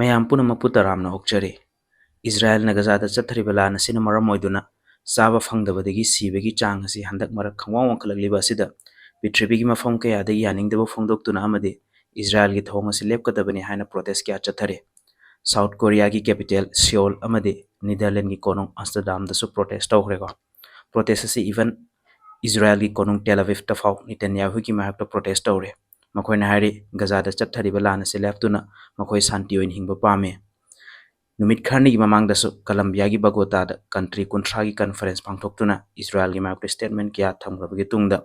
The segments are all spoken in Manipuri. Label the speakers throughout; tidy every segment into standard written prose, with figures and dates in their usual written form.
Speaker 1: ꯃꯌꯥꯝ ꯄꯨꯝꯅꯃꯛꯄꯨ ꯇꯔꯥꯝꯅ ꯑꯣꯛꯆꯔꯤ꯫ ꯏꯖ꯭ꯔꯥꯌꯦꯜꯅ ꯒꯖꯥꯗ ꯆꯠꯊꯔꯤꯕ ꯂꯥꯟ ꯑꯁꯤꯅ ꯃꯔꯝ ꯑꯣꯏꯗꯨꯅ ꯆꯥꯕ ꯐꯪꯗꯕꯗꯒꯤ ꯁꯤꯕꯒꯤ ꯆꯥꯡ ꯑꯁꯤ ꯍꯟꯗꯛ ꯃꯔꯛ ꯈꯪꯋꯥꯡ ꯋꯥꯡꯈꯠꯂꯛꯂꯤꯕ ꯑꯁꯤꯗ ꯄ꯭ꯔꯤꯊꯤꯕꯤꯒꯤ ꯃꯐꯝ ꯀꯌꯥꯗꯒꯤ ꯌꯥꯅꯤꯡꯗꯕ ꯐꯣꯡꯗꯣꯛꯇꯨꯅ ꯑꯃꯗꯤ ꯏꯖ꯭ꯔꯥꯌꯦꯜꯒꯤ ꯊꯧꯑꯣꯡ ꯑꯁꯤ ꯂꯦꯞꯀꯗꯕꯅꯤ ꯍꯥꯏꯅ ꯄ꯭ꯔꯣꯇꯦꯁ ꯀꯌꯥ ꯆꯠꯊꯔꯤ꯫ ꯁꯥꯎꯊ ꯀꯣꯔꯤꯌꯥꯒꯤ ꯀꯦꯄꯤꯇꯦꯜ ꯁꯤꯑꯣꯜ ꯑꯃꯗꯤ ꯅꯤꯗꯔꯂꯦꯟꯒꯤ ꯀꯣꯅꯨꯡ ꯑꯝꯁꯇꯔꯗꯥꯝꯗꯁꯨ ꯄ꯭ꯔꯣꯇꯦꯁ ꯇꯧꯈ꯭ꯔꯦꯀꯣ꯫ ꯄ꯭ꯔꯣꯇꯦꯁ ꯑꯁꯤ ꯏꯚꯟ ꯏꯖ꯭ꯔꯥꯌꯦꯜꯒꯤ ꯀꯣꯅꯨꯡ ꯇꯦꯜ ꯑꯕꯤꯕꯇ ꯐꯥꯎ ꯅꯦꯇꯟꯌꯥꯍꯨꯒꯤ ꯃꯥꯌꯣꯛꯇ ꯄ꯭ꯔꯣꯇꯦꯁ ꯇꯧꯔꯤ꯫ ꯃꯈꯣꯏꯅ ꯍꯥꯏꯔꯤ ꯒꯖꯥꯗ ꯆꯠꯊꯔꯤꯕ ꯂꯥꯟ ꯑꯁꯤ ꯂꯦꯞꯇꯨꯅ ꯃꯈꯣꯏ ꯁꯥꯟꯇꯤ ꯑꯣꯏꯅ ꯍꯤꯡꯕ ꯄꯥꯝꯃꯤ꯫ ꯅꯨꯃꯤꯠ ꯈꯔꯅꯤꯒꯤ ꯃꯃꯥꯡꯗꯁꯨ ꯀꯂꯝꯕꯤꯌꯥꯒꯤ ꯕꯒꯣꯇꯥꯗ ꯀꯟꯇ꯭ꯔꯤ 30ꯒꯤ ꯀꯟꯐꯔꯦꯟꯁ ꯄꯥꯡꯊꯣꯛꯇꯨꯅ ꯏꯖ꯭ꯔꯥꯌꯦꯜꯒꯤ ꯃꯥꯌꯣꯛꯇ ꯁ꯭ꯇꯦꯠꯃꯦꯟ ꯀꯌꯥ ꯊꯝꯈ꯭ꯔꯕꯒꯤ ꯇꯨꯡꯗ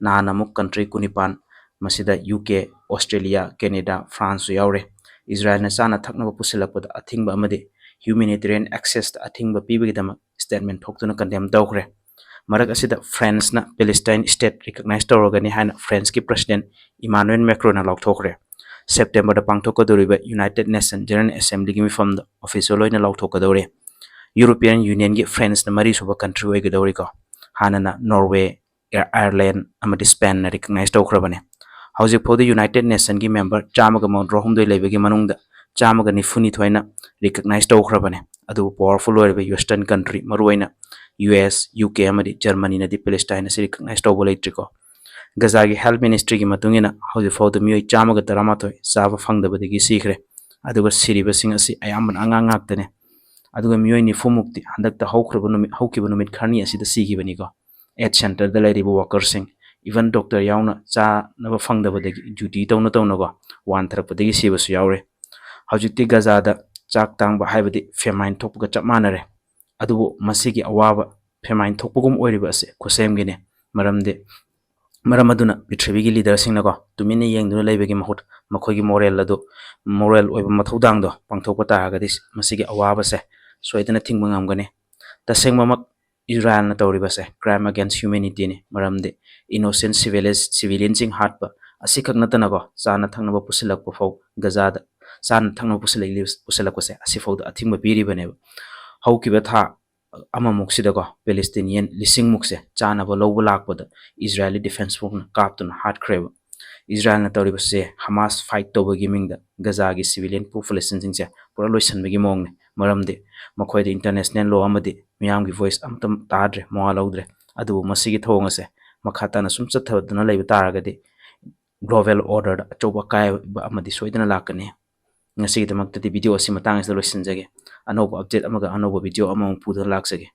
Speaker 1: ꯅꯍꯥꯟ ꯑꯃꯨꯛ ꯀꯟꯇ꯭ꯔꯤ 19 ꯃꯁꯤꯗ UK, ꯑꯣꯁꯇ꯭ꯔꯦꯂꯤꯌꯥ, ꯀꯦꯅꯦꯗꯥ, ꯐ꯭ꯔꯥꯟꯁꯁꯨ ꯌꯥꯎꯔꯦ ꯏꯖ꯭ꯔꯥꯌꯦꯜꯅ ꯆꯥꯅ ꯊꯛꯅꯕ ꯄꯨꯁꯤꯜꯂꯛꯄꯗ ꯑꯊꯤꯡꯕ ꯑꯃꯗꯤ ꯍ꯭ꯌꯨꯃꯦꯅꯤꯇꯦꯔꯤꯌꯟ ꯑꯦꯛꯁꯦꯁꯇ ꯑꯊꯤꯡꯕ ꯄꯤꯕꯒꯤꯗꯃꯛ ꯁ꯭ꯇꯦꯠꯃꯦꯟ ꯊꯣꯛꯇꯨꯅ ꯀꯟꯗꯦꯝ ꯇꯧꯈ꯭ꯔꯦ꯫ ꯃꯔꯛ ꯑꯁꯤꯗ ꯐ꯭ꯔꯥꯟꯁꯅ ꯄꯦꯂꯦꯁꯇꯥꯏꯟ ꯁ꯭ꯇꯦꯠ ꯔꯤꯀꯛꯅꯥꯏꯖ ꯇꯧꯔꯒꯅꯤ ꯍꯥꯏꯅ ꯐ꯭ꯔꯥꯟꯁꯀꯤ ꯄ꯭ꯔꯦꯁꯤꯗꯦꯟ ꯏꯃꯥꯅꯨꯑꯦꯜ ꯃꯦꯀ꯭ꯔꯣꯟꯅ ꯂꯥꯎꯊꯣꯛꯈ꯭ꯔꯦ꯫ ꯁꯦꯞꯇꯦꯝꯕꯔꯗ ꯄꯥꯡꯊꯣꯛꯀꯗꯧꯔꯤꯕ ꯌꯨꯅꯥꯏꯇꯦꯗ ꯅꯦꯁꯟ ꯖꯦꯅꯔꯦꯜ ꯑꯦꯁꯦꯝꯕ꯭ꯂꯤꯒꯤ ꯃꯤꯐꯝꯗ ꯑꯣꯐꯤꯁꯤꯌꯦꯜ ꯑꯣꯏꯅ ꯂꯥꯎꯊꯣꯛꯀꯗꯧꯔꯤ꯫ ꯌꯨꯔꯣꯄꯤꯌꯟ ꯌꯨꯅꯤꯌꯟꯒꯤ ꯐ꯭ꯔꯥꯟꯁꯅ ꯃꯔꯤꯁꯨꯕ ꯀꯟꯇ꯭ꯔꯤ ꯑꯣꯏꯒꯗꯧꯔꯤꯀꯣ꯫ ꯍꯥꯟꯅꯅ ꯅꯣꯔꯋꯦ, ꯑꯥꯌꯔꯂꯦꯟ ꯑꯃꯗꯤ ꯁ꯭ꯄꯦꯟꯅ ꯔꯤꯀꯛꯅꯥꯏꯖ ꯇꯧꯈ꯭ꯔꯕꯅꯤ꯫ ꯍꯧꯖꯤꯛ ꯐꯥꯎꯗ ꯌꯨꯅꯥꯏꯇꯦꯗ ꯅꯦꯁꯟꯒꯤ ꯃꯦꯝꯕꯔ 192 ꯂꯩꯕꯒꯤ ꯃꯅꯨꯡꯗ 192ꯅ ꯔꯤꯀꯛꯅꯥꯏꯖ ꯇꯧꯈ꯭ꯔꯕꯅꯤ꯫ ꯑꯗꯨꯕꯨ ꯄꯥꯋꯔꯐꯨꯜ ꯑꯣꯏꯔꯤꯕ ꯋꯦꯁꯇꯔꯟ ꯀꯟꯇ꯭ꯔꯤ ꯃꯔꯨꯑꯣꯏꯅ US, UK ꯑꯃꯗꯤ ꯖꯔꯃꯅꯤꯅꯗꯤ ꯄꯦꯂꯦꯁꯇꯥꯏꯟ ꯑꯁꯤ ꯔꯤꯀꯛꯅꯥꯏꯖ ꯇꯧꯕ ꯂꯩꯇ꯭ꯔꯤꯀꯣ꯫ ꯒꯖꯥꯒꯤ ꯍꯦꯜꯊ ꯃꯤꯅꯤꯁꯇ꯭ꯔꯤꯒꯤ ꯃꯇꯨꯡ ꯏꯟꯅ ꯍꯧꯖꯤꯛ ꯐꯥꯎꯗ ꯃꯤꯑꯣꯏ 111 ꯆꯥꯕ ꯐꯪꯗꯕꯗꯒꯤ ꯁꯤꯈ꯭ꯔꯦ꯫ ꯑꯗꯨꯒ ꯁꯤꯔꯤꯕꯁꯤꯡ ꯑꯁꯤ ꯑꯌꯥꯝꯕꯅ ꯑꯉꯥꯡ ꯉꯥꯛꯇꯅꯤ꯫ ꯑꯗꯨꯒ ꯃꯤꯑꯣꯏ 90ꯃꯨꯛꯇꯤ ꯍꯟꯗꯛꯇ ꯍꯧꯈꯤꯕ ꯅꯨꯃꯤꯠ ꯈꯔꯅꯤ ꯑꯁꯤꯗ ꯁꯤꯈꯤꯕꯅꯤꯀꯣ꯫ ꯑꯦꯗ ꯁꯦꯟꯇꯔꯗ ꯂꯩꯔꯤꯕ ꯋꯥꯀꯔꯁꯤꯡ ꯏꯚꯟ ꯗꯣꯛꯇꯔ ꯌꯥꯎꯅ ꯆꯥꯅꯕ ꯐꯪꯗꯕꯗꯒꯤ ꯗ꯭ꯌꯨꯇꯤ ꯇꯧꯅꯀꯣ ꯋꯥꯟꯊꯔꯛꯄꯗꯒꯤ ꯁꯤꯕꯁꯨ ꯌꯥꯎꯔꯦ꯫ ꯍꯧꯖꯤꯛꯇꯤ ꯒꯖꯥꯗ ꯆꯥꯛ ꯇꯥꯡꯕ ꯍꯥꯏꯕꯗꯤ ꯐꯦꯃꯥꯏꯟ ꯊꯣꯛꯄꯒ ꯆꯞ ꯃꯥꯟꯅꯔꯦ꯫ ꯑꯗꯨꯕꯨ ꯃꯁꯤꯒꯤ ꯑꯋꯥꯕ ꯐꯦꯃꯥꯏꯟ ꯊꯣꯛꯄꯒꯨꯝ ꯑꯣꯏꯔꯤꯕ ꯑꯁꯤ ꯈꯨꯠꯁꯦꯝꯒꯤꯅꯤ꯫ ꯃꯔꯝ ꯑꯗꯨꯅ ꯄ꯭ꯔꯤꯊꯤꯕꯤꯒꯤ ꯂꯤꯗꯔꯁꯤꯡꯅꯀꯣ ꯇꯨꯃꯤꯟꯅ ꯌꯦꯡꯗꯨꯅ ꯂꯩꯕꯒꯤ ꯃꯍꯨꯠ ꯃꯈꯣꯏꯒꯤ ꯃꯣꯔꯦꯜ ꯑꯣꯏꯕ ꯃꯊꯧꯗꯥꯡꯗꯣ ꯄꯥꯡꯊꯣꯛꯄ ꯇꯥꯔꯒꯗꯤ ꯃꯁꯤꯒꯤ ꯑꯋꯥꯕꯁꯦ ꯁꯣꯏꯗꯅ ꯊꯤꯡꯕ ꯉꯝꯒꯅꯤ꯫ ꯇꯁꯦꯡꯕꯃꯛ ꯏꯖ꯭ꯔꯥꯌꯦꯜꯅ ꯇꯧꯔꯤꯕꯁꯦ ꯀ꯭ꯔꯥꯏꯝ ꯑꯒꯦꯟꯁ ꯍ꯭ꯌꯨꯃꯦꯅꯤꯇꯤꯅꯤ꯫ ꯃꯔꯝꯗꯤ ꯏꯅꯣꯁꯦꯟ ꯁꯤꯚꯤꯂꯤꯌꯟꯁꯤꯡ ꯍꯥꯠꯄ ꯑꯁꯤꯈꯛ ꯅꯠꯇꯅꯀꯣ ꯆꯥꯅ ꯊꯛꯅꯕ ꯄꯨꯁꯤꯜꯂꯛꯄ ꯐꯥꯎ ꯒꯖꯥꯗ ꯆꯥꯅ ꯊꯛꯅꯕ ꯄꯨꯁꯤꯜꯂꯛꯄꯁꯦ ꯑꯁꯤꯐꯥꯎꯗ ꯑꯊꯤꯡꯕ ꯄꯤꯔꯤꯕꯅꯦꯕ꯫ ꯍꯧꯈꯤꯕ ꯊꯥ ꯑꯃꯃꯨꯛꯁꯤꯗꯀꯣ ꯄꯦꯂꯦꯁꯇꯤꯅꯤꯌꯟ 1000ꯃꯨꯛꯁꯦ ꯆꯥꯅꯕ ꯂꯧꯕ ꯂꯥꯛꯄꯗ ꯏꯖ꯭ꯔꯥꯌꯦꯂꯤ ꯗꯤꯐꯦꯟꯁ ꯐꯣꯔꯁꯅ ꯀꯥꯞꯇꯨꯅ ꯍꯥꯠꯈ꯭ꯔꯦꯕ꯫ ꯏꯖ꯭ꯔꯥꯌꯦꯜꯅ ꯇꯧꯔꯤꯕꯁꯦ ꯍꯃꯥꯁ ꯐꯥꯏꯠ ꯇꯧꯕꯒꯤ ꯃꯤꯡꯗ ꯒꯖꯥꯒꯤ ꯁꯤꯚꯤꯂꯤꯌꯟ ꯄꯣꯄꯨꯂꯦꯁꯟꯁꯤꯡꯁꯦ ꯄꯨꯔꯥ ꯂꯣꯏꯁꯤꯟꯕꯒꯤ ꯃꯑꯣꯡꯅꯤ꯫ ꯃꯔꯝꯗꯤ ꯃꯈꯣꯏꯗ ꯏꯟꯇꯔꯅꯦꯁꯅꯦꯜ ꯂꯣ ꯑꯃꯗꯤ ꯃꯤꯌꯥꯝꯒꯤ ꯚꯣꯏꯁ ꯑꯃꯇ ꯇꯥꯗ꯭ꯔꯦ, ꯃꯋꯥ ꯂꯧꯗ꯭ꯔꯦ꯫ ꯑꯗꯨꯕꯨ ꯃꯁꯤꯒꯤ ꯊꯧꯑꯣꯡ ꯑꯁꯦ ꯃꯈꯥ ꯇꯥꯅ ꯁꯨꯝ ꯆꯠꯊꯗꯨꯅ ꯂꯩꯕ ꯇꯥꯔꯒꯗꯤ ꯒ꯭ꯂꯣꯕꯦꯜ ꯑꯣꯔꯗꯔꯗ ꯑꯆꯧꯕ ꯑꯀꯥꯏꯕ ꯑꯃꯗꯤ ꯁꯣꯏꯗꯅ ꯂꯥꯛꯀꯅꯤ꯫ ꯉꯁꯤꯒꯤꯗꯃꯛꯇꯗꯤ ꯚꯤꯗꯤꯑꯣ ꯑꯁꯤ ꯃꯇꯥꯡ ꯑꯁꯤꯗ ꯂꯣꯏꯁꯤꯟꯖꯒꯦ꯫ ꯑꯅꯧꯕ ꯑꯞꯗꯦꯠ ꯑꯃꯒ ꯑꯅꯧꯕ ꯚꯤꯗꯤꯑꯣ ꯑꯃꯃꯨꯛ ꯄꯨꯗꯨꯅ ꯂꯥꯛꯆꯒꯦ꯫